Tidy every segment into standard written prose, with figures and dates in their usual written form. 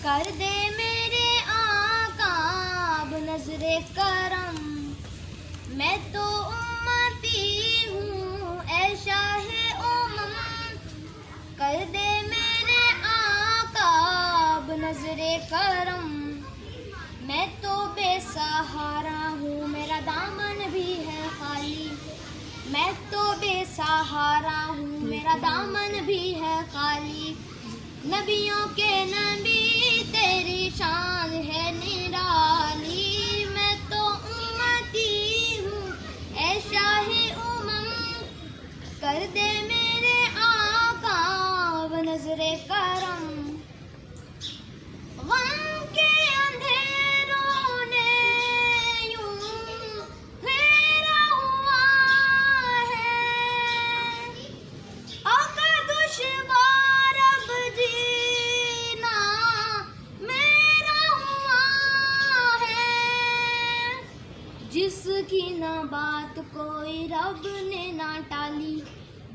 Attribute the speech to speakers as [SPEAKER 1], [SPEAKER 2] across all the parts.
[SPEAKER 1] कर दे मेरे आका अब नजरे करम, मैं तो उम्मती हूँ ऐ शाहे उम्म। कर दे मेरे आका अब नजरे करम, मैं तो बेसहारा हूँ मेरा दामन भी है खाली। मैं तो बेसहारा हूँ मेरा दामन भी है खाली। नबियों के नबी तेरी शान है निराली, मैं तो उम्मती हूँ ऐ शाहे उम्म। कर दे मेरे आका अब नजरे करम, गम के अंधेरों ने यूं घेरा हुआ है, अगर दुश्वार अब जीना मेरा हुआ है। जिसकी ना बात कोई रब ने ना टाली,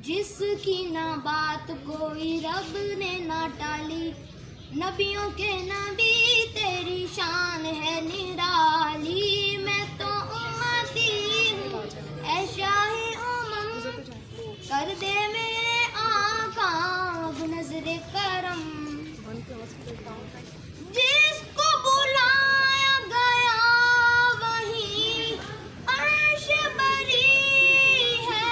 [SPEAKER 1] जिसकी ना बात कोई रब ने ना टाली। नबियों के नबी तेरी शान है निराली, मैं तो उम्मती हूँ ऐ शाहे उम्म। कर दे मेरे आका अब नजरे करम, जिसको बुलाया गया वही अर्श बरी है,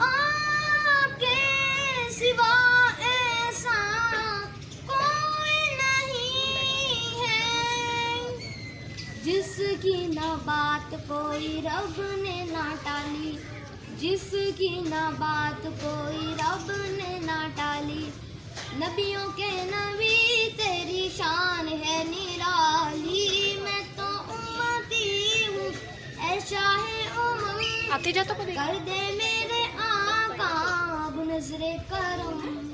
[SPEAKER 1] आके सिवा ऐसा कोई नहीं है। जिसकी ना बात कोई रब ने ना टाली, जिसकी ना बात कोई रब ने ना टाली। नबियों के नबी तेरी शान है निराली, मैं तो उम्मती हूँ ऐ शाहे उम्म।
[SPEAKER 2] आते जाता
[SPEAKER 1] कर दे मेरे आका अब नजरे करम।